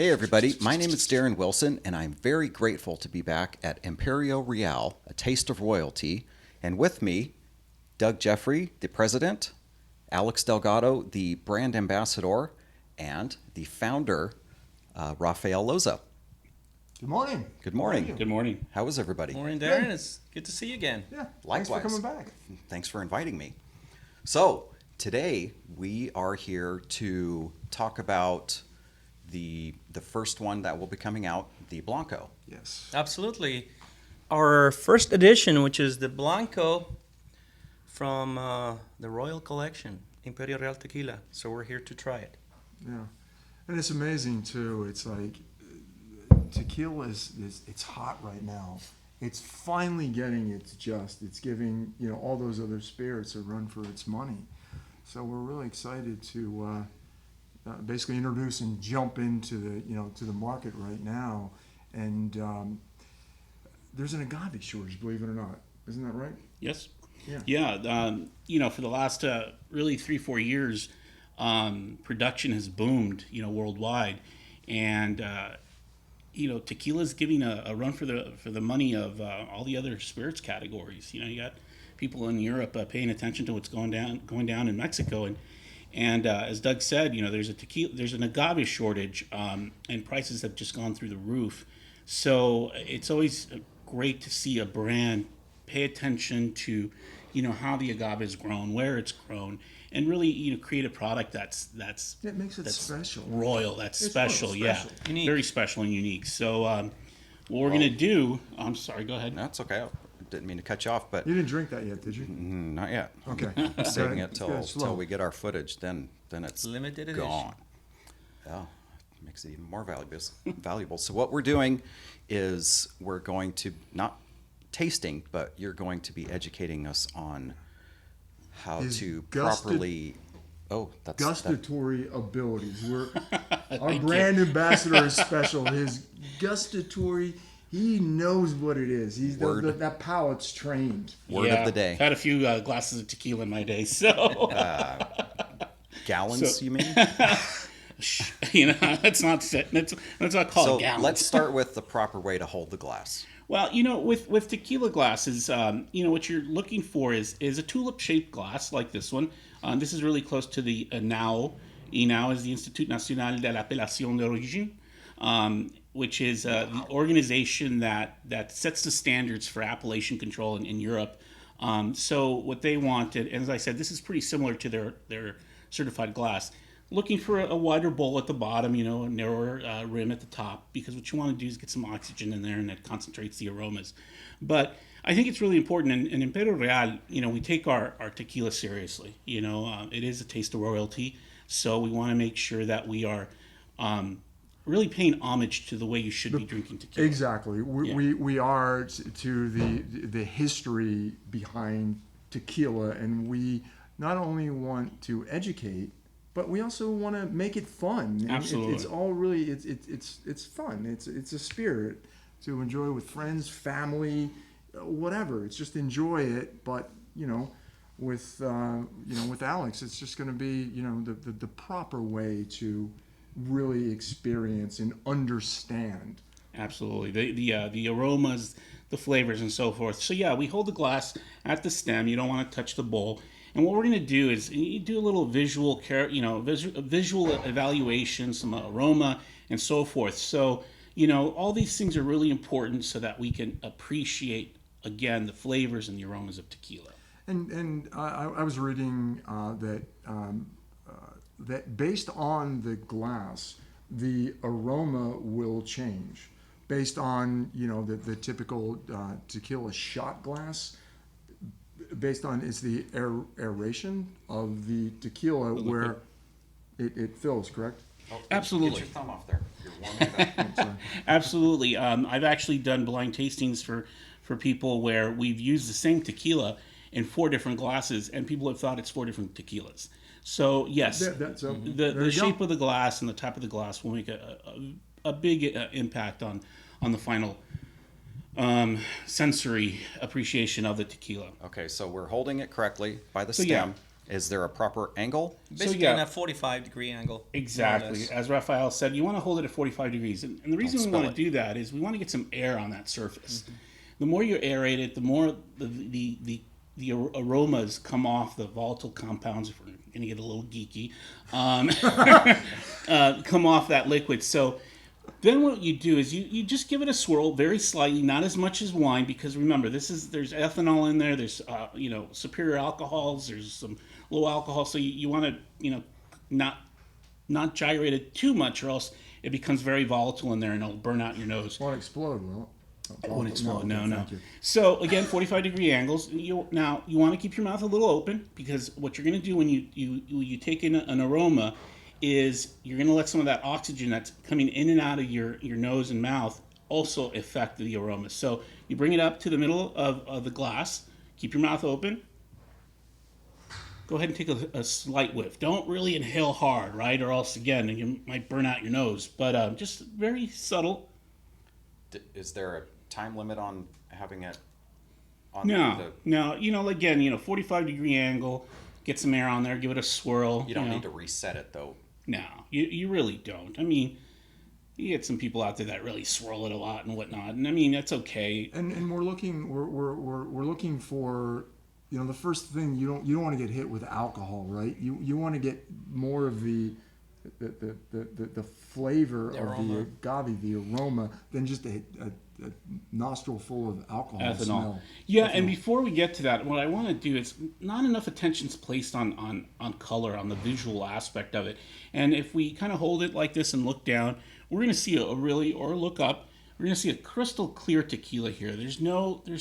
Hey everybody, my name is Darren Wilson, and I'm very grateful to be back at Imperio Real, a taste of royalty, and with me, Doug Jeffrey, the president, Alex Delgado, the brand ambassador, and the founder, Rafael Loza. Good morning. Good morning. Good morning. How is everybody? Morning, Darren. It's good to see you again. Yeah, Likewise. Thanks for coming back. Thanks for inviting me. So, today we are here to talk about the first one that will be coming out, the Blanco. Yes. Absolutely. Our first edition, which is the Blanco from the Royal Collection, Imperio Real Tequila. So we're here to try it. Yeah. And it's amazing too. It's like tequila is it's hot right now. It's finally getting its just. It's giving, all those other spirits a run for its money. So we're really excited to basically introduce and jump into the market right now. And there's an agave shortage, believe it or not. Isn't that right? Yes. Yeah. For the last really 3-4 years, production has boomed, worldwide, and tequila is giving a run for the money of all the other spirits categories. You got people in Europe paying attention to what's going down in Mexico, and as Doug said, there's an agave shortage, and prices have just gone through the roof. So it's always great to see a brand pay attention to, how the agave is grown, where it's grown, and really, create a product that's It makes it special. royal, that's It's special, real yeah, special. Unique. very special and unique. So what we're gonna do, I'm sorry, go ahead. That's okay. I didn't mean to cut you off, but You didn't drink that yet, did you? not yet. Okay. I'm saving it It's good, slow. till we get our footage. Then it's Limited edition. gone. Yeah, makes it even more valuable. So what we're doing is we're going to not tasting, but you're going to be educating us on how His to gusted- properly. Oh, that's Gustatory abilities. Our Thank brand ambassador is special. His gustatory, he knows what it is. Word. That palate's trained. Word of the day. I've had a few glasses of tequila in my day, so Gallons, So- you mean? that's not called So gallons. let's start with the proper way to hold the glass. Well, with tequila glasses, what you're looking for is a tulip-shaped glass like this one. This is really close to the INAO. INAO is the Institut National de l'Appellation d'Origine, which is the organization that sets the standards for appellation control in Europe. So what they wanted, and as I said, this is pretty similar to their certified glass. Looking for a wider bowl at the bottom, a narrower rim at the top, because what you want to do is get some oxygen in there, and that concentrates the aromas. But I think it's really important, in Imperio Real, we take our tequila seriously. It is a taste of royalty, so we want to make sure that we are really paying homage to the way you should be drinking tequila. Exactly. We are to the history behind tequila, and we not only want to educate, but we also want to make it fun. Absolutely. It's all really it's fun. It's a spirit to enjoy with friends, family, whatever. It's just enjoy it. But with Alex, it's just going to be the proper way to really experience and understand. Absolutely. The aromas, the flavors, and so forth. So yeah, we hold the glass at the stem. You don't want to touch the bowl. And what we're going to do is you do a little visual evaluation, some aroma, and so forth. So all these things are really important so that we can appreciate again the flavors and the aromas of tequila. And I was reading that based on the glass, the aroma will change based on the typical tequila shot glass. Based on is the aeration of the tequila where it fills, correct? Oh, Absolutely. Get your thumb off there. You're warming it up. I'm sorry. Absolutely. I've actually done blind tastings for people where we've used the same tequila in 4 different glasses, and people have thought it's 4 different tequilas. So yes, So, there the you shape go. of the glass and the type of the glass will make a big impact on the final sensory appreciation of the tequila. Okay, so we're holding it correctly by the So yeah, stem. Is there a proper angle? Basically yeah. in a 45-degree angle. more or Exactly. less. As Raphael said, you want to hold it at 45 degrees. And the reason we spill want to it. do that is we want to get some air on that surface. The more you aerate it, the more the aromas come off the volatile compounds, if we're going to get a little geeky, come off that liquid. So then what you do is you just give it a swirl very slightly, not as much as wine, because remember, there's ethanol in there, there's superior alcohols, there's some low alcohol, so you want to not gyrate it too much, or else it becomes very volatile in there and it'll burn out your nose. Won't explode, will it? Won't explode. No. Thank you. So again, 45-degree angles. Now you want to keep your mouth a little open, because what you're going to do when you take in an aroma is you're going to let some of that oxygen that's coming in and out of your nose and mouth also affect the aroma. So you bring it up to the middle of the glass. Keep your mouth open. Go ahead and take a slight whiff. Don't really inhale hard, right? Or else, again, you might burn out your nose. But just very subtle. Is there a time limit on having it on No. Again, 45-degree angle. Get some air on there. Give it a swirl. You don't need to reset it, though. No, you really don't. I mean, you get some people out there that really swirl it a lot and whatnot, and I mean that's okay. And we're looking for, the first thing, you don't want to get hit with alcohol, right? You want to get more of the flavor of the agave, the aroma, than just a nostril full of alcohol Ethanol. smell. Yeah, Ethanol. and before we get to that, what I want to do is not enough attention's placed on color, on the visual aspect of it. And if we kind of hold it like this and look down, we're going to see or look up, we're going to see a crystal clear tequila here. There's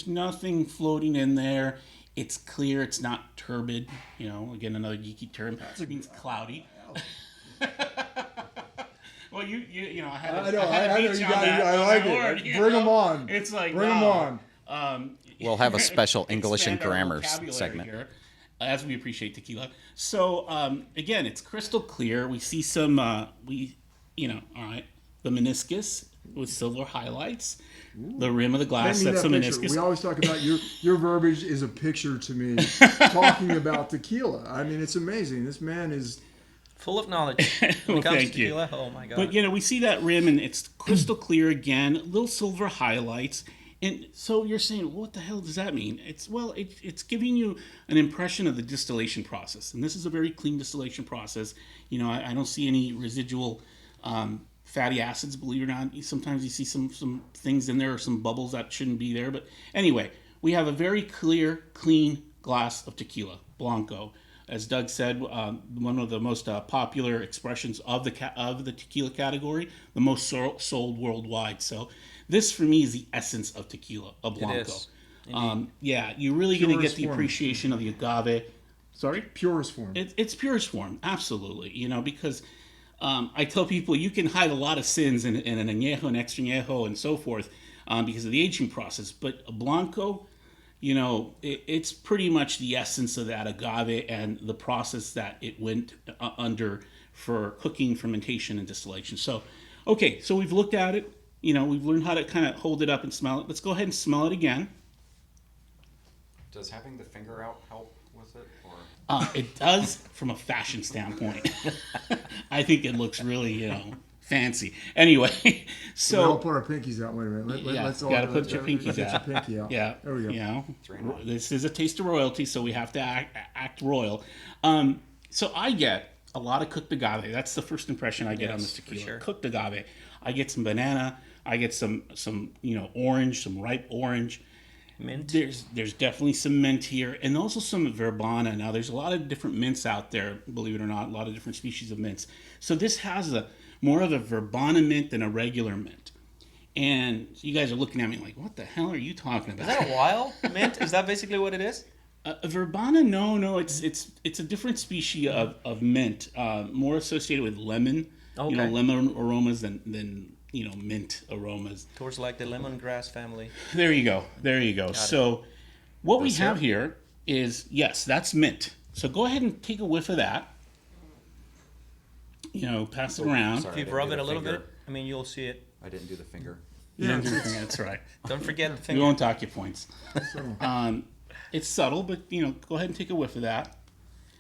nothing floating in there. It's clear. It's not turbid. Again, another geeky term. It means cloudy. Well, I had I to know, beat you you on got that. I like my it. word, Bring them on. It's like, Bring them wow. on. We'll have a special English and Expand our grammar vocabulary segment. here, as we appreciate tequila. So again, it's crystal clear. We see some, all right, the meniscus with silver highlights. Ooh. The rim of the glass, that's the meniscus. We always talk about your verbiage is a picture to me, talking about tequila. I mean, it's amazing. This man is full of knowledge when it comes to tequila. Oh my god! But we see that rim, and it's crystal clear again. Little silver highlights. And so you're saying, what the hell does that mean? It's giving you an impression of the distillation process. And this is a very clean distillation process. I don't see any residual fatty acids, believe it or not. Sometimes you see some things in there, or some bubbles that shouldn't be there. But anyway, we have a very clear, clean glass of tequila, Blanco. As Doug said, one of the most popular expressions of the tequila category, the most sold worldwide. So this, for me, is the essence of tequila, a Blanco. It is. You're really going to get the form. appreciation of the agave. Sorry? purest form. It's purest form, absolutely. Because I tell people you can hide a lot of sins in an añejo, an extra añejo, and so forth because of the aging process. But a Blanco, it's pretty much the essence of that agave and the process that it went under for cooking, fermentation, and distillation. So, okay, so we've looked at it. We've learned how to kind of hold it up and smell it. Let's go ahead and smell it again. Does having the finger out help with it? Or? It does from a fashion standpoint. I think it looks really, fancy. Anyway, so we'll put our pinkies out. Wait a minute. Let's got to put your pinkies out. Your pinky out. Yeah, there we go. This is a taste of royalty, so we have to act royal. So I get a lot of cooked agave. That's the first impression I get on this tequila. Sure. Cooked agave. I get some banana. I get some orange, some ripe orange. Mint. There's definitely some mint here, and also some verbena. Now, there's a lot of different mints out there, believe it or not, a lot of different species of mints. So this has more of a verbena mint than a regular mint. And you guys are looking at me like, what the hell are you talking about? Is that a wild mint? Is that basically what it is? A verbena, no, it's a different species of mint, more associated with lemon, Okay. Lemon aromas than mint aromas. Towards like the lemongrass family. There you go. So what we have here is, yes, that's mint. So go ahead and take a whiff of that. Pass it around. Sorry, If you rub it a little bit, you'll see it. I didn't do the finger. Yeah, That's right. Don't forget the We finger. won't talk you points. so, It's subtle, but go ahead and take a whiff of that.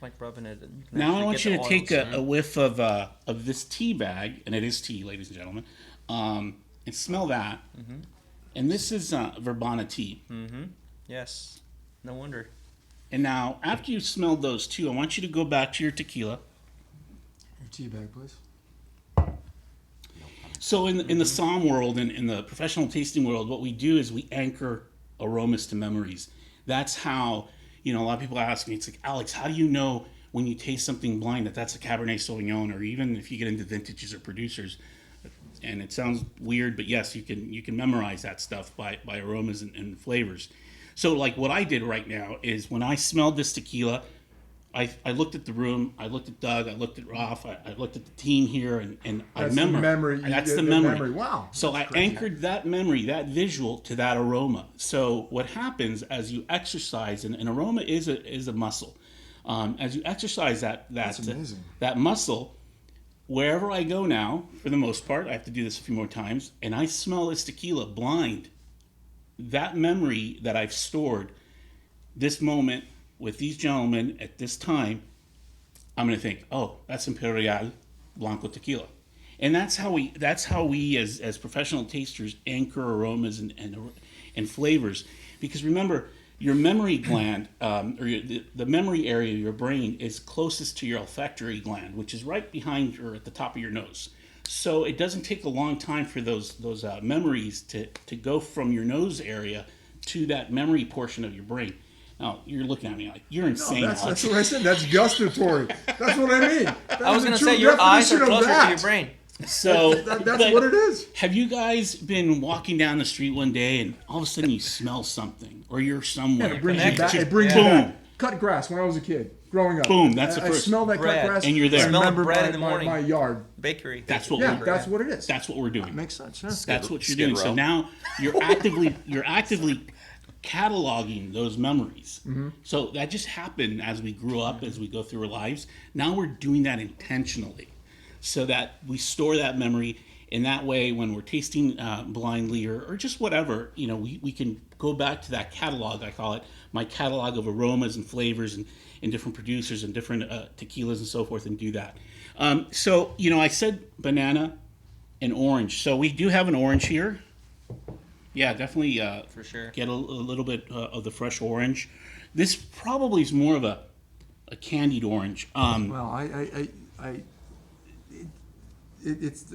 like rubbing it. And you can Now I actually want get you the to take oils. a whiff of this tea bag, and it is tea, ladies and gentlemen, and smell that. And this is verbena tea. Yes, no wonder. And now, after you've smelled those two, I want you to go back to your tequila. Your tea bag, please. So in the som world and in the professional tasting world, what we do is we anchor aromas to memories. That's how, a lot of people ask me, it's like, Alex, how do you know when you taste something blind that's a Cabernet Sauvignon, or even if you get into vintages or producers? And it sounds weird, but yes, you can memorize that stuff by aromas and flavors. So like what I did right now is when I smelled this tequila, I looked at the room, I looked at Doug, I looked at Ralph, I looked at the team here, and I That's the remember. memory. That's the memory. Wow. So I anchored that memory, that visual, to that aroma. So what happens as you exercise, and an aroma is a muscle. As you exercise That's amazing. that muscle, wherever I go now, for the most part, I have to do this a few more times, and I smell this tequila blind, that memory that I've stored, this moment with these gentlemen at this time, I'm going to think, oh, that's Imperil Real Blanco tequila. And that's how we as professional tasters anchor aromas and flavors. Because remember, your memory gland, the memory area of your brain is closest to your olfactory gland, which is right behind or at the top of your nose. So it doesn't take a long time for those memories to go from your nose area to that memory portion of your brain. Now, you're looking at me like, you're insane. That's what I said. That's gustatory. That's what I mean. I was going to say, your eyes are closer to your brain. So that's what it is. Have you guys been walking down the street one day and all of a sudden you smell something, or you're somewhere? It brings you back. Just It brings boom. you back. Cut grass when I was a kid, growing up. Boom, that's the I first. smell that bread. cut grass, And you're there. I Smell of remember bread my, in the morning. my yard. Bakery. That's what Yeah, we're that's what it is. That's what we're doing. Makes sense. Yeah. That's what you're Skid doing. So Row. now you're actively cataloging those memories. So that just happened as we grew up, as we go through our lives. Now we're doing that intentionally, so that we store that memory. In that way, when we're tasting blindly or just whatever, we can go back to that catalog. I call it my catalog of aromas and flavors and different producers and different tequilas and so forth, and do that. So I said banana and orange. So we do have an orange here. Yeah, definitely. For sure. Get a little bit of the fresh orange. This probably is more of a candied orange. Well, it's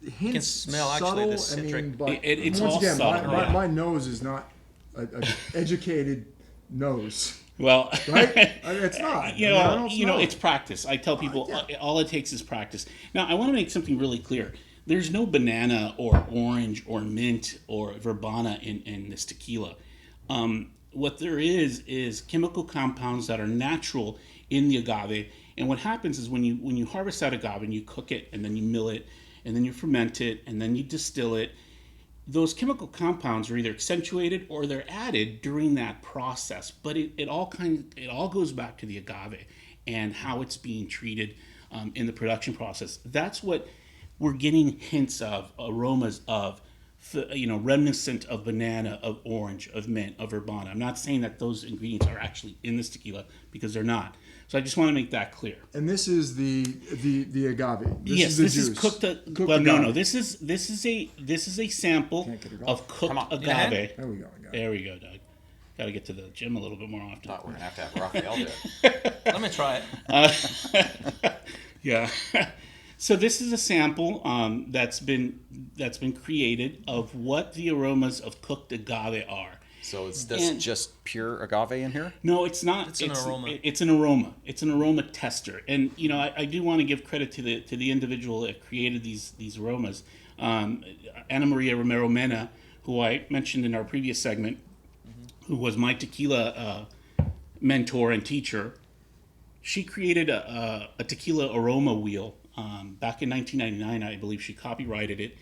hints can smell actually subtle. the citric. but It's once all again, subtle, yeah. my nose is not an educated nose, Well, right? It's not. I don't smell it. it's practice. I tell people yeah. all it takes is practice. Now, I want to make something really clear. There's no banana or orange or mint or verbena in this tequila. What there is chemical compounds that are natural in the agave. And what happens is when you harvest that agave and you cook it and then you mill it and then you ferment it and then you distill it, those chemical compounds are either accentuated or they're added during that process. But it all goes back to the agave and how it's being treated in the production process. That's what we're getting hints of, aromas of, reminiscent of banana, of orange, of mint, of verbena. I'm not saying that those ingredients are actually in this tequila, because they're not. So I just want to make that clear. And this is the agave. Yes, this is juice. cooked. Cooked No. agave. This is a sample Can't get it off. of cooked Come on, agave. There we go. I got it. There we go, Doug. Got to get to the gym a little bit more often. Thought we're gonna have Raphael do it. Let me try it. Yeah. So this is a sample that's been created of what the aromas of cooked agave are. So is this And- just pure agave in here? No, it's not. It's an aroma. It's an aroma. It's an aroma tester, and I do want to give credit to the individual that created these aromas, Ana Maria Romero Mena, who I mentioned in our previous segment, who was my tequila mentor and teacher. She created a tequila aroma wheel back in 1999. I believe she copyrighted it,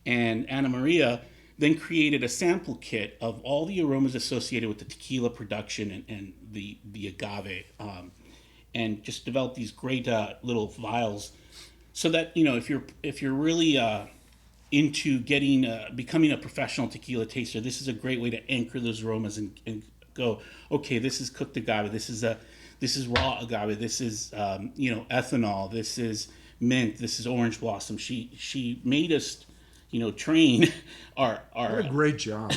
and Ana Maria then created a sample kit of all the aromas associated with the tequila production and the agave, and just developed these great little vials, so that if you're really into becoming a professional tequila taster, this is a great way to anchor those aromas and go, okay, this is cooked agave, this is this is raw agave, this is ethanol, this is mint, this is orange blossom. She made us, train our What a great job.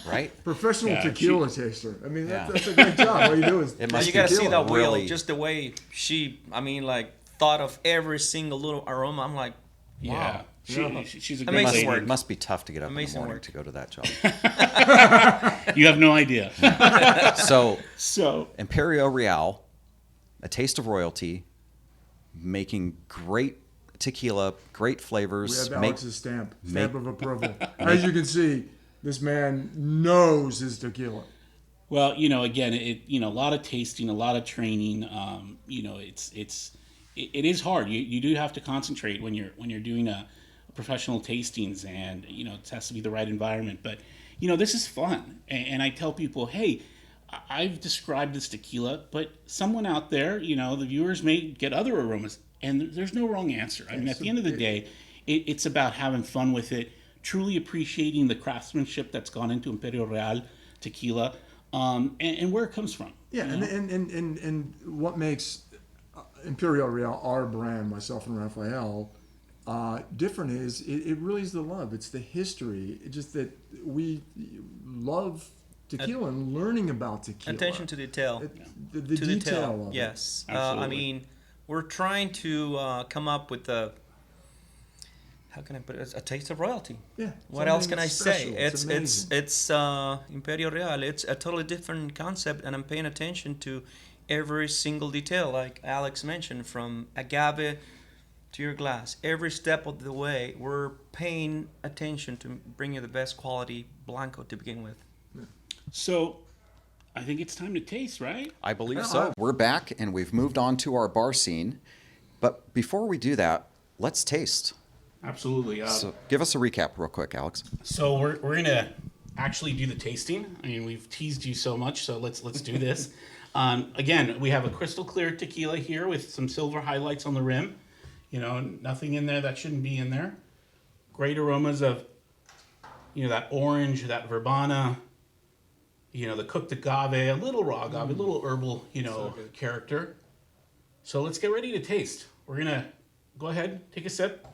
Right? Professional Yeah, tequila taster. I mean, Yeah. that's a great job. What you do is It must You be gotta see tequila. that wheel, really- just the way she, thought of every single little aroma. I'm like, wow. Yeah. She's a great Amazing lady. work. It must be tough to get up Amazing in the morning work. to go to that job. You have no idea. So, So Imperio Real, a taste of royalty, making great tequila, great We flavors. have Alex's stamp make- of approval. As you can see, this man knows his tequila. well, again, a lot of tasting, a lot of training. It is hard. You do have to concentrate when you're doing a professional tastings, and it has to be the right environment. But this is fun, and I tell people, hey, I've described this tequila, but someone out there, the viewers may get other aromas, and there's no wrong answer. I mean, at the end of the day, it's about having fun with it, truly appreciating the craftsmanship that's gone into Imperio Real Tequila, and where it comes from. Yeah, and what makes Imperio Real, our brand, myself and Raphael, different is it really is the love. It's the history. It's just that we love tequila and learning about tequila. attention to detail. The To detail of it. Yes. Absolutely. We're trying to come up with how can I put it? A taste of royalty. Yeah. What else something can I special. say? amazing. It's Imperio Real. It's a totally different concept, and I'm paying attention to every single detail, like Alex mentioned, from agave to your glass. Every step of the way, we're paying attention to bring you the best quality Blanco to begin with. So, I think it's time to taste, right? I believe so. We're back and we've moved on to our bar scene. But before we do that, let's taste. Absolutely. So give us a recap real quick, Alex. So we're gonna actually do the tasting. I mean, we've teased you so much, so let's do this. Again, we have a crystal clear tequila here with some silver highlights on the rim. Nothing in there that shouldn't be in there. Great aromas of, that orange, that verbena. The cooked agave, a little raw agave, a little herbal, character. So let's get ready to taste. We're gonna go ahead, take a sip.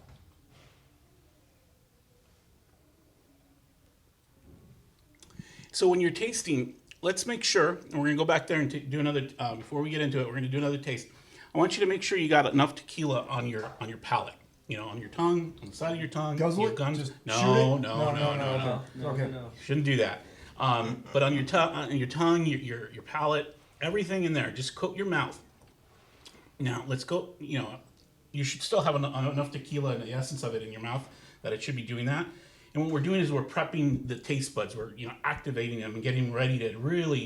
So when you're tasting, let's make sure, and we're gonna go back there and do another. Before we get into it, we're gonna do another taste. I want you to make sure you got enough tequila on your palate. On your tongue, on the side of your tongue. Guzzle your it? gums. Just shoot No, it? no. Okay. Shouldn't do that. But on your tongue, your palate, everything in there. Just coat your mouth. Now let's go. You should still have enough tequila and the essence of it in your mouth that it should be doing that. And what we're doing is we're prepping the taste buds. We're activating them and getting ready to really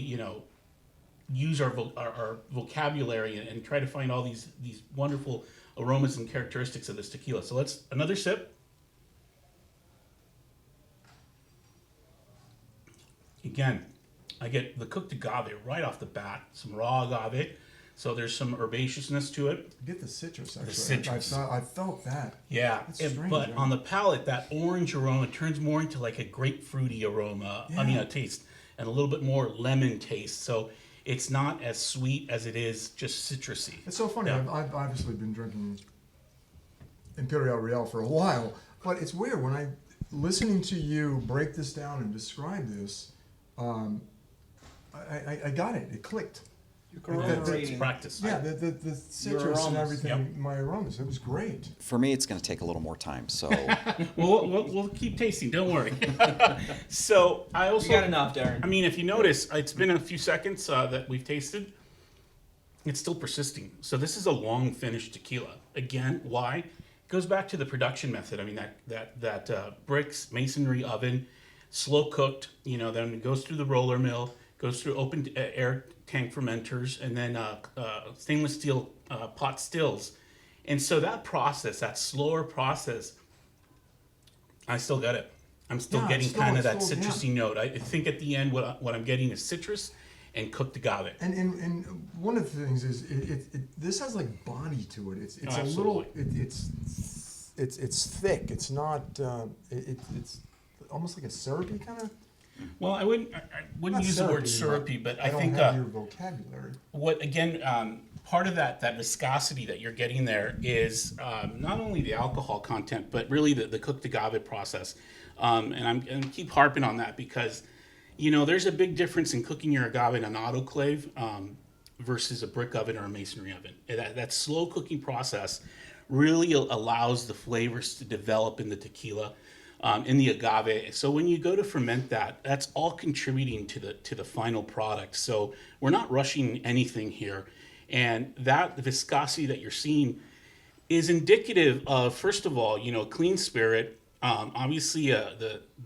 use our vocabulary and try to find all these wonderful aromas and characteristics of this tequila. So let's another sip. Again, I get the cooked agave right off the bat, some raw agave. So there's some herbaceousness to it. Get the citrus, actually. citrus. I felt that. Yeah, It's strange, but right? on the palate, that orange aroma turns more into like a grapefruity aroma. I mean, a taste, and a little bit more lemon taste. So it's not as sweet as it is just citrusy. It's so funny. Yeah. I've obviously been drinking Imperio Real for a while, but it's weird when listening to you break this down and describe this. I got it. It clicked. It's practice. Yeah, the citrus and aromas. everything. My aromas. It was great. For me, it's going to take a little more time. So We'll keep tasting. Don't worry. So I also You got enough, Darren. I mean, if you notice, it's been a few seconds that we've tasted. It's still persisting. So this is a long finished tequila. Again, why? It goes back to the production method. I mean, that bricks masonry oven, slow cooked. Then it goes through the roller mill, goes through open air tank fermenters, and then stainless steel pot stills. And so that process, that slower process, I still get it. I'm still getting kind of that citrusy note. I think at the end, what I'm getting is citrus and cooked agave. And one of the things is this has like body to it. It's a little it's thick. It's not it's almost like a syrupy kind of Well, I wouldn't Not use the word syrupy, syrupy, but I I don't think have your vocabulary. what again part of that viscosity that you're getting there is not only the alcohol content, but really the cooked agave process. And I'm going to keep harping on that because, there's a big difference in cooking your agave in an autoclave versus a brick oven or a masonry oven. That slow cooking process really allows the flavors to develop in the tequila, in the agave. So when you go to ferment that, that's all contributing to the final product. So we're not rushing anything here. And that viscosity that you're seeing is indicative of, first of all, clean spirit. Obviously,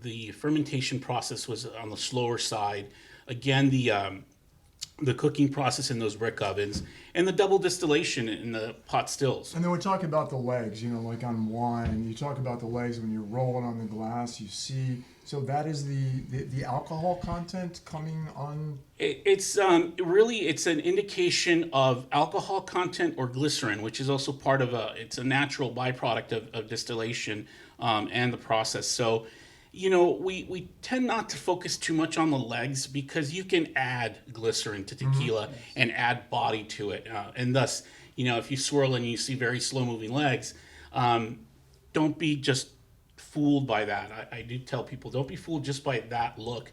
the fermentation process was on the slower side. Again, the cooking process in those brick ovens and the double distillation in the pot stills. And then we're talking about the legs, like on wine. You talk about the legs when you roll it on the glass. You see, so that is the alcohol content coming on. It's an indication of alcohol content or glycerin, which is also part of it's a natural byproduct of distillation and the process. So, we tend not to focus too much on the legs because you can add glycerin to tequila and add body to it. And thus, if you swirl and you see very slow moving legs, don't be just fooled by that. I do tell people, don't be fooled just by that look.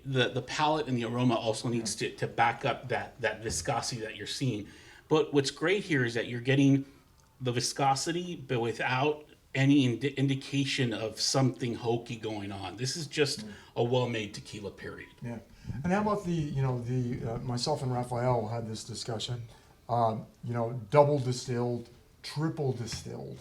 The palate and the aroma also needs to back up that viscosity that you're seeing. But what's great here is that you're getting the viscosity, but without any indication of something hokey going on. This is just a well-made tequila, period. Yeah. And how about myself and Raphael had this discussion, double distilled, triple distilled.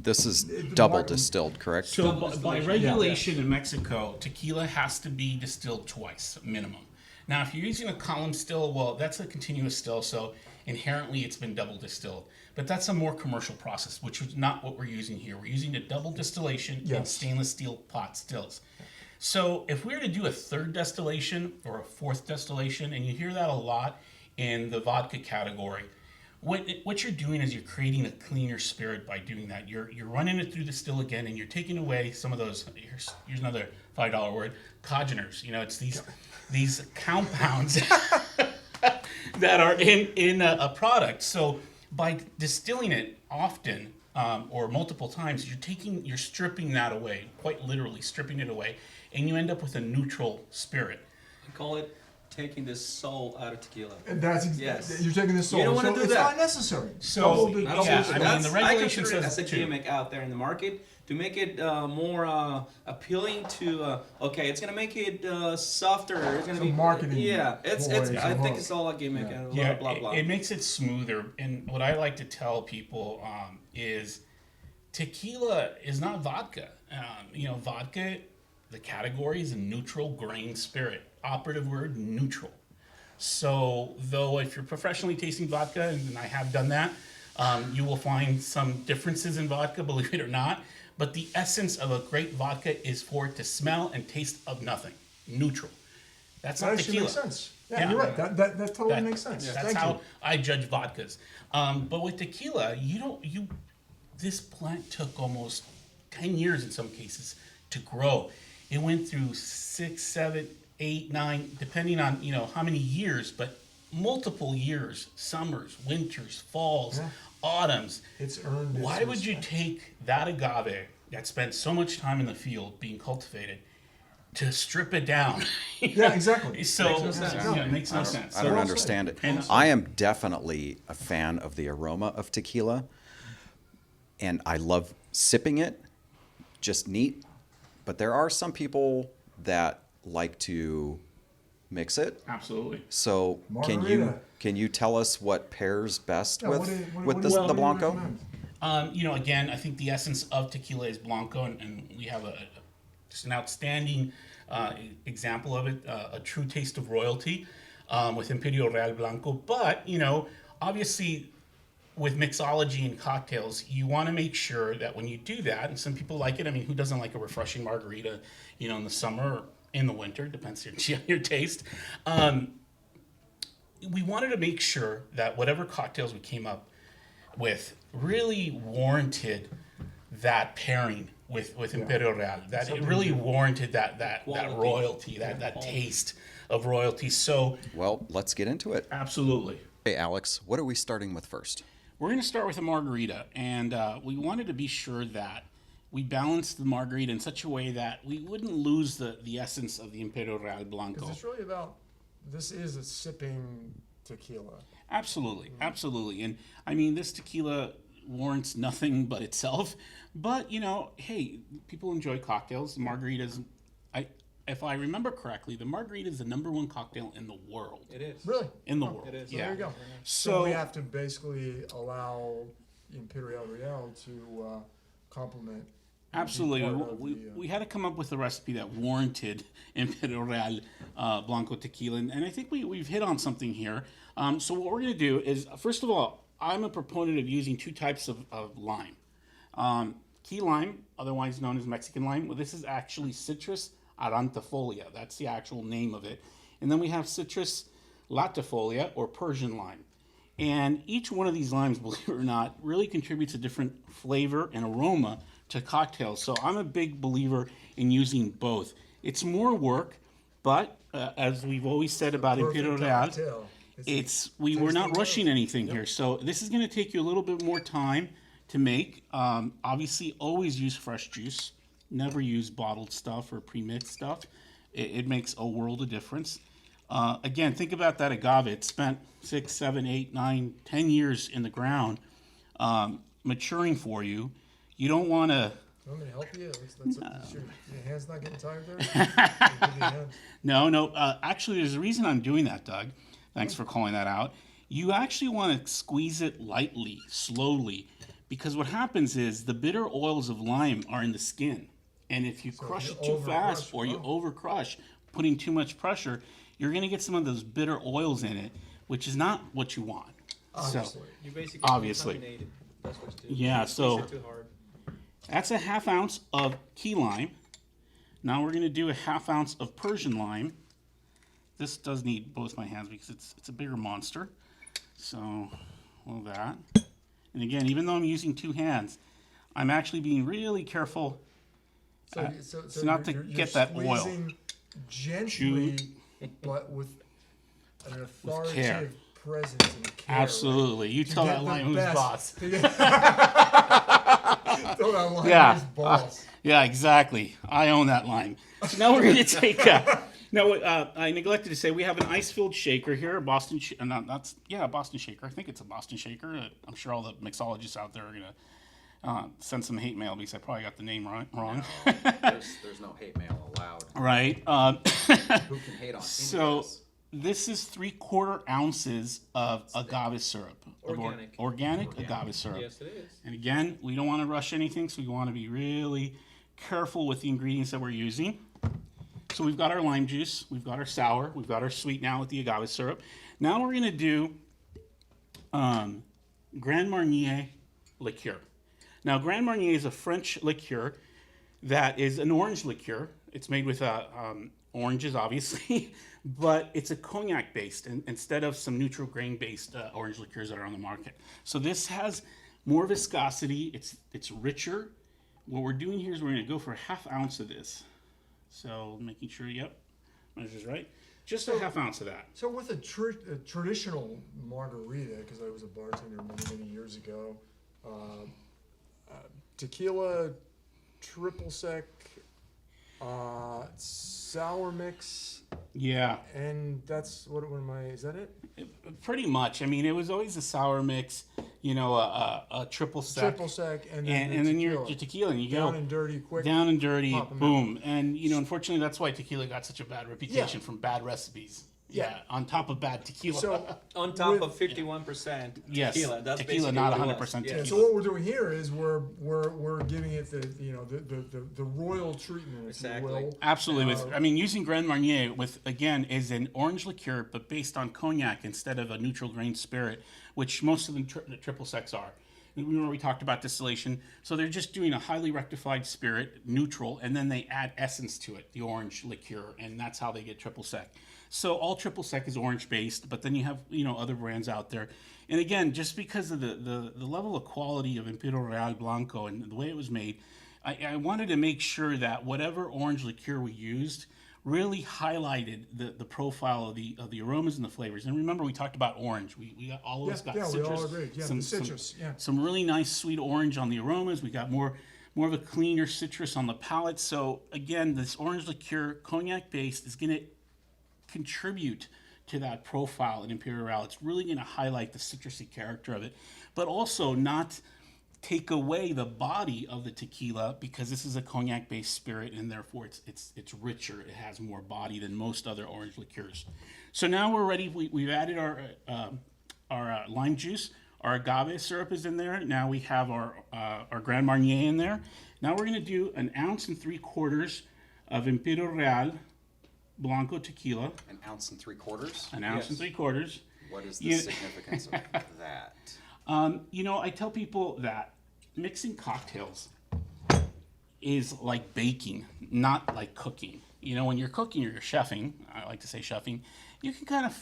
This is double distilled, correct? So by regulation in Mexico, tequila has to be distilled twice, minimum. Now, if you're using a column still, well, that's a continuous still, so inherently it's been double distilled. But that's a more commercial process, which is not what we're using here. We're using a double distillation in stainless steel pot stills. So if we were to do a third distillation or a fourth distillation, and you hear that a lot in the vodka category, what you're doing is you're creating a cleaner spirit by doing that. You're running it through the still again, and you're taking away some of those. Here's another $5 word: congeners. It's these compounds that are in a product. So by distilling it often or multiple times, you're stripping that away, quite literally stripping it away, and you end up with a neutral spirit. I call it taking the soul out of tequila. And that's Yes. You're taking the soul. You don't wanna so do it's that. not necessary. So I mean, the regulation consider it says as a too. gimmick out there in the market to make it more appealing to. It's gonna make it softer. It's gonna Some be marketing Yeah, it's. ploys I and think hook. it's all a gimmick Yeah. and Yeah, blah blah blah. it makes it smoother. And what I like to tell people is tequila is not vodka. Vodka, the category is a neutral grain spirit. Operative word, neutral. So, though if you're professionally tasting vodka, and I have done that, you will find some differences in vodka, believe it or not. But the essence of a great vodka is for it to smell and taste of nothing. Neutral. That's That not actually tequila. makes sense. Yeah, Yeah. you're right. That totally That- makes sense. That's Thank how you. I judge vodkas. But with tequila, this plant took almost 10 years in some cases to grow. It went through 6, 7, 8, 9, depending on how many years, but multiple years, summers, winters, falls, autumns. It's earned. its Why would you respect. take that agave that spent so much time in the field being cultivated to strip it down? Yeah, exactly. So Makes no sense. it makes no sense. I don't well understand it. And- I am definitely a fan of the aroma of tequila, and I love sipping it, just neat. But there are some people that like to mix it. Absolutely. So Margarita. can you tell us what pairs best Yeah, with what do this, you the Blanco? recommend? Again, I think the essence of tequila is Blanco, and we have just an outstanding example of it, a true taste of royalty with Imperio Real Blanco. But, obviously, with mixology and cocktails, you want to make sure that when you do that, and some people like it, I mean, who doesn't like a refreshing margarita, in the summer or in the winter, depends on your taste. We wanted to make sure that whatever cocktails we came up with really warranted that pairing with Imperio Real. That it really warranted that royalty, that taste of royalty. So Well, let's get into it. absolutely. Hey, Alex, what are we starting with first? We're going to start with a margarita, and we wanted to be sure that we balanced the margarita in such a way that we wouldn't lose the essence of the Imperio Real Blanco. Because it's really about, this is a sipping tequila. Absolutely, absolutely. And I mean, this tequila warrants nothing but itself. But, you know, hey, people enjoy cocktails. Margaritas, if I remember correctly, the margarita is the #1 cocktail in the world. It is. Really? In the Oh, world. it is. So Yeah. there you go. So So we have to basically allow Imperio Real to complement. absolutely, part of we had to come up with a recipe that warranted Imperio Real Blanco tequila, and I think we've hit on something here. So what we're going to do is, first of all, I'm a proponent of using 2 types of lime. Key lime, otherwise known as Mexican lime. Well, this is actually Citrus aurantifolia. That's the actual name of it. And then we have Citrus latifolia, or Persian lime. And each one of these limes, believe it or not, really contributes a different flavor and aroma to cocktails. So I'm a big believer in using both. It's more work, but as we've always said about Imperio Real, we're not rushing anything here. So this is going to take you a little bit more time to make. Obviously, always use fresh juice. Never use bottled stuff or pre-mixed stuff. It makes a world of difference. Again, think about that agave. It spent 6, 7, 8, 9, 10 years in the ground maturing for you. You don't want to... You want me to help you? Your hand's not getting tired there? No. Actually, there's a reason I'm doing that, Doug. Thanks for calling that out. You actually want to squeeze it lightly, slowly, because what happens is the bitter oils of lime are in the skin. And if you crush it too fast or you over-crush, putting too much pressure, you're going to get some of those bitter oils in it, which is not what you want. Obviously. You basically Obviously. contaminate it. That's what you do. Yeah, You so- squeeze it too hard. That's a 1/2 ounce of key lime. Now we're going to do a 1/2 ounce of Persian lime. This does need both my hands because it's a bigger monster. So, all that. And again, even though I'm using 2 hands, I'm actually being really careful So not to you're get that oil. squeezing gently, but with an care. authoritative presence and care. Absolutely. You tell that lime who's boss. Tell that lime Yeah. who's boss. Yeah, exactly. I own that lime. So now we're going to take I neglected to say we have an ice-filled shaker here, a Boston Boston shaker. I think it's a Boston shaker. I'm sure all the mixologists out there are going to send some hate mail because I probably got the name wrong. There's no hate mail allowed. Right. Who can hate on So any of this? this is 3/4 ounces of agave syrup. Organic. Organic agave syrup. Yes, it is. And again, we don't want to rush anything, so we want to be really careful with the ingredients that we're using. So we've got our lime juice, we've got our sour, we've got our sweet now with the agave syrup. Now we're going to do Grand Marnier liqueur. Now, Grand Marnier is a French liqueur that is an orange liqueur. It's made with oranges, obviously, but it's a cognac-based instead of some neutral grain-based orange liqueurs that are on the market. So this has more viscosity. It's richer. What we're doing here is we're going to go for a 1/2 ounce of this. So making sure, measures right. Just a 1/2 ounce of that. So with a traditional margarita, because I was a bartender many years ago, tequila, triple sec, sour mix, Yeah, and that's what am I? Is that it? pretty much. I mean, it was always a sour mix, a triple sec. Triple sec, and And then your tequila, and you down go and dirty, quick. down and dirty, pop 'em boom. And, unfortunately, that's why tequila got such a bad reputation Yeah. from bad recipes. Yeah. On top of bad tequila. So On top With- of 51% Yes, tequila. That's tequila, basically not what it 100% was. tequila. so what we're doing here is we're giving it the royal treatment, if Exactly. you will. Absolutely. Using Grand Marnier is an orange liqueur, but based on cognac instead of a neutral grain spirit, which most of the triple secs are. Remember we talked about distillation. So they're just doing a highly rectified spirit, neutral, and then they add essence to it, the orange liqueur, and that's how they get triple sec. So all triple sec is orange based, but then you have other brands out there. And again, just because of the level of quality of Imperil Real Blanco and the way it was made, I wanted to make sure that whatever orange liqueur we used really highlighted the profile of the aromas and the flavors. And remember, we talked about orange. We got all of us got we citrus. all agreed. Yeah, the citrus. Some really nice sweet orange on the aromas. We got more of a cleaner citrus on the palate. So again, this orange liqueur, cognac based, is going to contribute to that profile in Imperio Real. It's really going to highlight the citrusy character of it, but also not take away the body of the tequila, because this is a cognac based spirit and therefore it's richer. It has more body than most other orange liqueurs. So now we're ready. We've added our lime juice. Our agave syrup is in there. Now we have our Grand Marnier in there. Now we're going to do 1 3/4 ounces of Imperio Real Blanco tequila. 1 3/4 ounces. 1 3/4 ounces. What is the significance of that? I tell people that mixing cocktails is like baking, not like cooking. When you're cooking or you're chefing, I like to say chefing, you can kind of,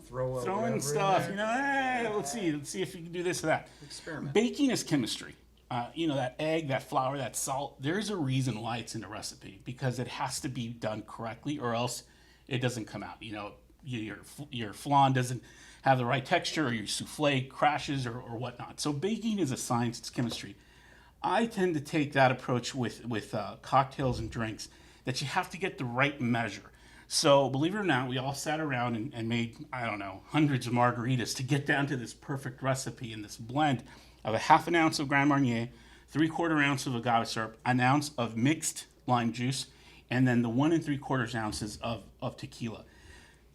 throw in stuff. Hey, let's see if you can do this or that. Experiment. Baking is chemistry. That egg, that flour, that salt, there's a reason why it's in the recipe, because it has to be done correctly or else it doesn't come out. Your flan doesn't have the right texture, or your souffle crashes or whatnot. So baking is a science, it's chemistry. I tend to take that approach with cocktails and drinks, that you have to get the right measure. So believe it or not, we all sat around and made, hundreds of margaritas to get down to this perfect recipe in this blend of 1/2 ounce of Grand Marnier, 3/4 ounce of agave syrup, 1 ounce of mixed lime juice, and then the 1 3/4 ounces of tequila.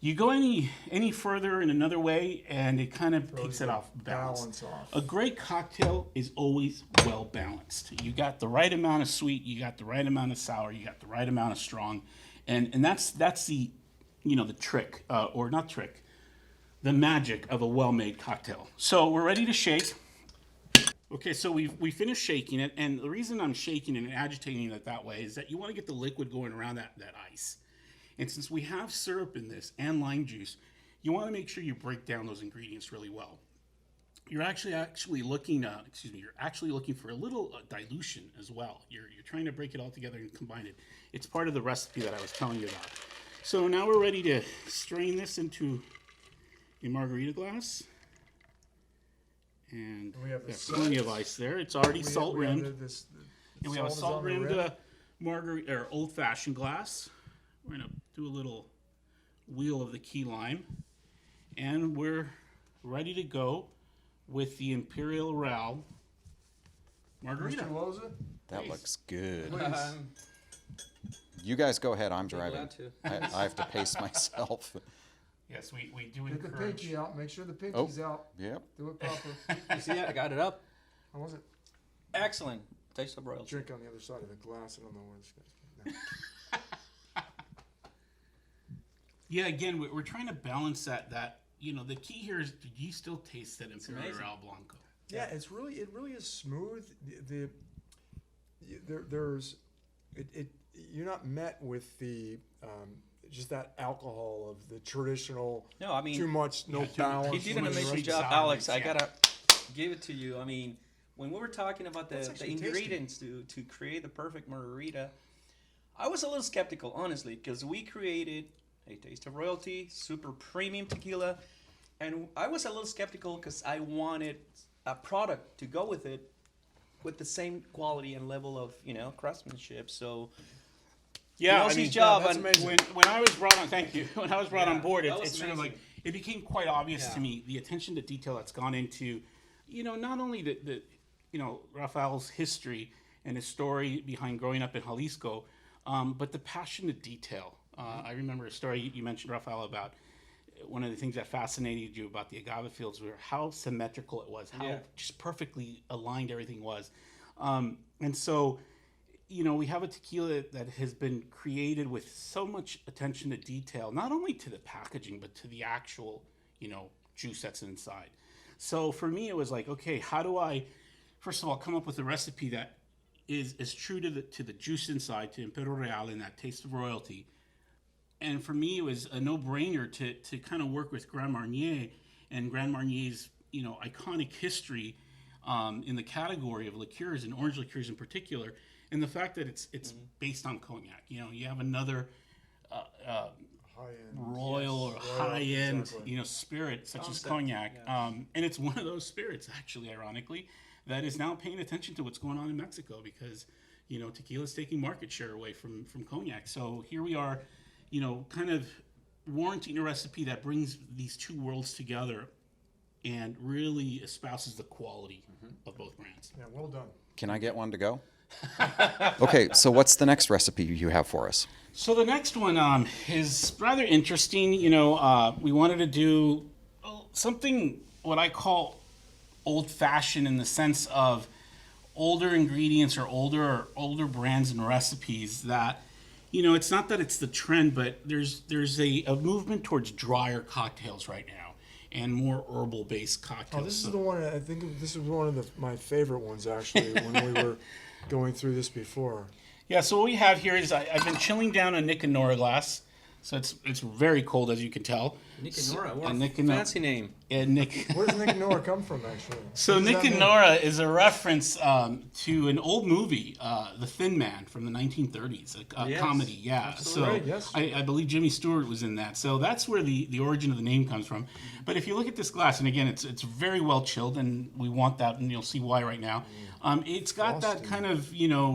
You go any further in another way, and it kind of takes it off balance. A great cocktail is always well balanced. You got the right amount of sweet, you got the right amount of sour, you got the right amount of strong, and that's the the trick, or not trick, the magic of a well-made cocktail. So we're ready to shake. Okay, so we finished shaking it, and the reason I'm shaking it and agitating it that way is that you want to get the liquid going around that ice. And since we have syrup in this and lime juice, you want to make sure you break down those ingredients really well. You're actually looking for a little dilution as well. You're trying to break it all together and combine it. It's part of the recipe that I was telling you about. So now we're ready to strain this into a margarita glass. And we have plenty of ice there. It's already salt rimmed. And we have a salt rimmed margarita or old fashioned glass. We're going to do a little wheel of the key lime, and we're ready to go with the Imperil Real margarita. Mr. Loza? That looks good. Please. You guys go ahead. I'm Be driving. glad to. I have to pace myself. Yes, we do Get the encourage. pinky out. Make sure the pinky's out. Yep. Do it proper. You see, I got it up. How was it? Excellent. Taste of royalty. Drink on the other side of the glass. I don't know where this guy's. No. Yeah, again, we're trying to balance that. The key here is, do you still taste that Imperil amazing. Real Blanco? Yeah, it really is smooth. You're not met with the just that alcohol of the traditional. No, I mean, too much, no yeah, balance. You did Too an much amazing sweet job, sourness, Alex. I yeah. gotta give it to you. I mean, when we were talking about That's the actually ingredients to create the perfect margarita, I was a little skeptical, honestly, because we created a taste of royalty, super premium tequila, and I was a little skeptical because I wanted a product to go with it with the same quality and level of craftsmanship. So Yeah, knows his job. that's and amazing. when I was brought on, thank you. When I was brought on board, that was it's sort of amazing. like it became quite obvious Yeah. to me the attention to detail that's gone into, not only the Rafael's history and his story behind growing up in Jalisco, but the passion to detail. I remember a story you mentioned, Rafael, about one of the things that fascinated you about the agave fields were how symmetrical it was, how just perfectly aligned everything was. And so, we have a tequila that has been created with so much attention to detail, not only to the packaging, but to the actual, juice that's inside. So for me, it was like, okay, how do I, first of all, come up with a recipe that is true to the juice inside, to Imperil Real and that taste of royalty. And for me, it was a no-brainer to kind of work with Grand Marnier and Grand Marnier's, iconic history in the category of liqueurs and orange liqueurs in particular. and the fact that it's based on cognac. You know, you have another High-end. royal or Yes, high-end, exactly. spirit such as Concept, cognac. yeah. And it's one of those spirits, actually, ironically, that is now paying attention to what's going on in Mexico because, tequila is taking market share away from cognac. So here we are, kind of warranting a recipe that brings these two worlds together and really espouses the quality of both brands. Yeah, well done. Can I get one to go? Okay, so what's the next recipe you have for us? So the next one is rather interesting. We wanted to do something what I call old-fashioned in the sense of older ingredients or older brands and recipes that, it's not that it's the trend, but there's a movement towards drier cocktails right now and more herbal-based cocktails. Oh, this is the one. I think this is one of my favorite ones actually. When we were going through this before. Yeah, so what we have here is I've been chilling down a Nick and Nora glass. So it's very cold, as you can tell. Nick and Nora, what and a Nick and Nora- fancy name. And Nick. Where does Nick and Nora come from, actually? So What does Nick that and mean? Nora is a reference to an old movie, The Thin Man from the 1930s, a Yes, comedy. Yeah, absolutely. Right, yes. I believe Jimmy Stewart was in that. So that's where the origin of the name comes from. But if you look at this glass, and again, it's very well chilled, and we want that, and you'll see why right now. It's got that Frosty. kind of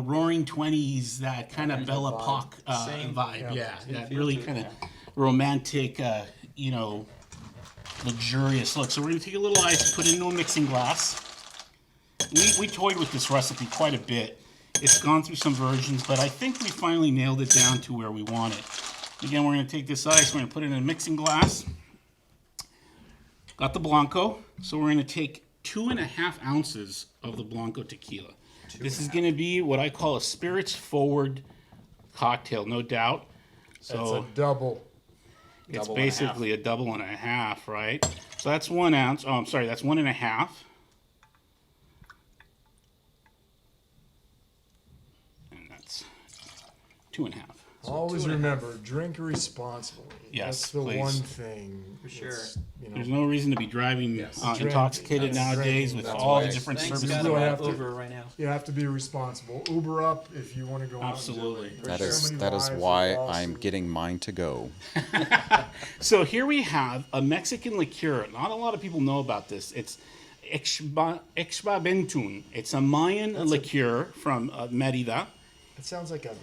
Roaring '20s, that kind of Belle Epoque Same. vibe. Yeah, Same that feel really to it, kind of yeah. romantic, luxurious look. So we're gonna take a little ice, put it into a mixing glass. We toyed with this recipe quite a bit. It's gone through some versions, but I think we finally nailed it down to where we want it. Again, we're gonna take this ice, we're gonna put it in a mixing glass. Got the Blanco, so we're gonna take 2.5 ounces of the Blanco tequila. This is gonna be what I call a spirits-forward cocktail, no doubt. That's So a double. it's Double and a basically a double and a half, right? So that's 1 ounce. Oh, I'm sorry, that's 1.5. And that's 2.5. Always remember, drink responsibly. Yes, That's the please. one thing. For sure. It's, There's no reason to be driving Drink. intoxicated That's nowadays drinking. with That's all why- the different Thanks services. God really about have to- Uber right now. You have to be responsible. Uber up if you want to go Absolutely. out. And do it. That There's is so many that is lives why lost I'm and- getting mine to go. So here we have a Mexican liqueur. Not a lot of people know about this. It's Exbabentun. It's a Mayan liqueur from Merida. It sounds like a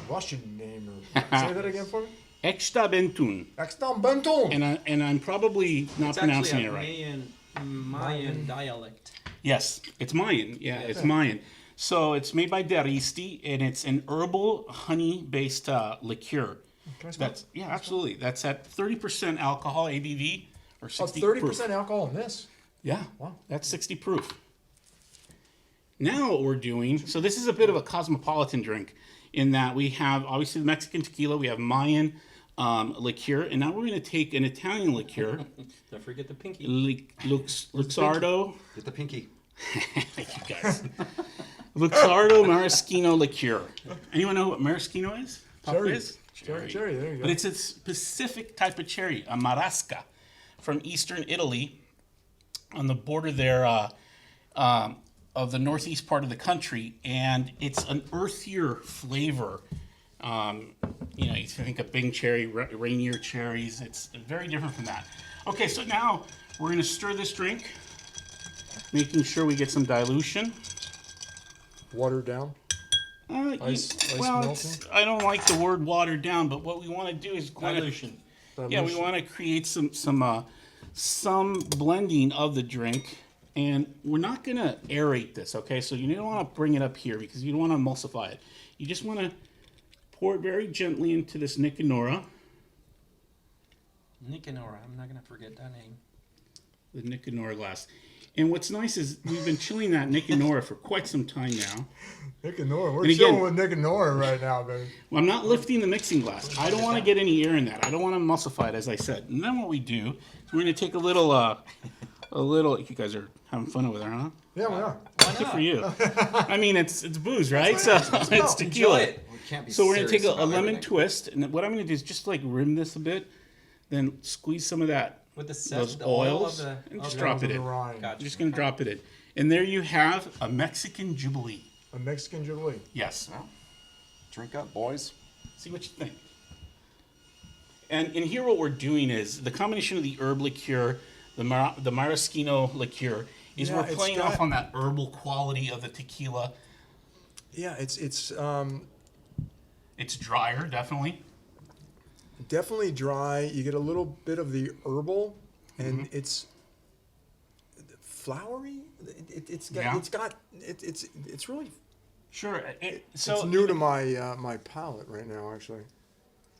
Russian name. Say that again for me. Extabentun. Extambenton. And I'm probably not It's pronouncing actually it a right. Mayan dialect. Yes, it's Mayan. Yeah, it's Mayan. So it's made by Deristi, and it's an herbal honey-based liqueur. Can I smell? That's absolutely. That's at 30% alcohol ABV or 60 proof. 30% alcohol in this. Yeah, Wow. that's 60 proof. Now what we're doing, so this is a bit of a cosmopolitan drink in that we have obviously the Mexican tequila, we have Mayan liqueur, and now we're going to take an Italian liqueur, Don't forget the pinky. Luxardo. Get the pinky. Thank you guys. Luxardo Maraschino liqueur. Anyone know what maraschino is? Pop Cherry. quiz? Cherry, there you go. But it's a specific type of cherry, a marasca, from eastern Italy, on the border there of the northeast part of the country, and it's an earthier flavor. You think of Bing cherry, Rainier cherries. It's very different from that. Okay, so now we're going to stir this drink, making sure we get some dilution. Watered down. Ice melting? I don't like the word watered down, but what we want to do is Dilution. Yeah, we want to create some blending of the drink, and we're not going to aerate this, okay? So you don't want to bring it up here because you don't want to emulsify it. You just want to pour it very gently into this Nick and Nora, Nick and Nora. I'm not gonna forget that name. the Nick and Nora glass. And what's nice is we've been chilling that Nick and Nora for quite some time now. Nick and Nora. We're And again- chilling with Nick and Nora right now, baby. Well, I'm not lifting the mixing glass. I don't want to get any air in that. I don't want to emulsify it, as I said. And then what we do is we're going to take a little. You guys are having fun over there, huh? Yeah, we are. Good for you. I mean, it's booze, right? So it's tequila. it. We can't be So we're gonna take serious a about lemon everything. twist, and what I'm gonna do is just like rim this a bit, then squeeze some of that With those the oil oils, of the. and just of drop the- it The in. rind. Gotcha. I'm just gonna drop it in, and there you have a Mexican Jubilee. A Mexican Jolie. Yes. Well, drink up, boys. See what you think. And here what we're doing is the combination of the herb liqueur, the maraschino liqueur, is Yeah, we're it's playing got- off on that herbal quality of the tequila. Yeah, it's It's drier, definitely. definitely dry. You get a little bit of the herbal, and Mm-hmm. it's flowery. It's Yeah. it's really Sure. it's new to my my palate right now. Actually,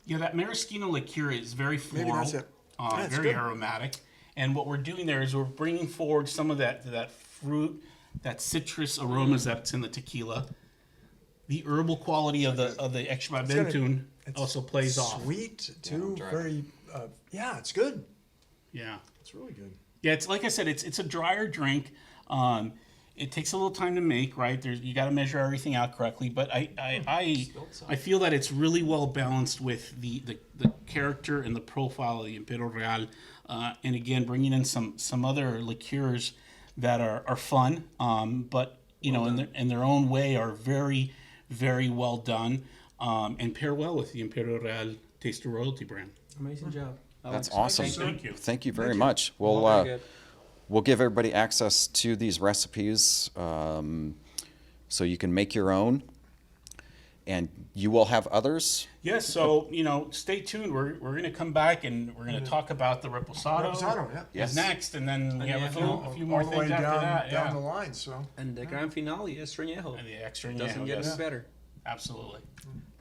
Yeah, that maraschino liqueur is very floral, Maybe that's it. Yeah, it's very good. aromatic. And what we're doing there is we're bringing forward some of that fruit, that citrus aromas that's in the tequila. The herbal quality of the extra It's got a- bentune it's also plays off. sweet too. dry. Very yeah, it's good. Yeah. It's really good. Yeah, it's like I said, it's a drier drink. It takes a little time to make, right? You got to measure everything out correctly, but I feel that it's really well balanced with the character and the profile of the Imperio Real, and again bringing in some other liqueurs that are fun, but you know in their own way are very very well done, and pair well with the Imperio Real Taste of Royalty brand. Amazing job. That's Alex. awesome. Thank you. Thank you very Thank you. much. We'll Very good. we'll give everybody access to these recipes, so you can make your own, and you will have others. Yes, so stay tuned. We're going to come back and we're going to talk about the reposado. Reposado, yeah. Yes. Is next, and then we have a few All more the way things after down that. down Yeah. the line. So And the grand finale is Estreñejo. And the extra Doesn't get yes. any better. Absolutely.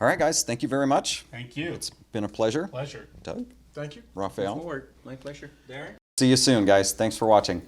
All right, guys. Thank you very much. Thank you. It's been a pleasure. Pleasure. Doug, thank you. Move Raphael. forward. My pleasure. Darren? See you soon, guys. Thanks for watching.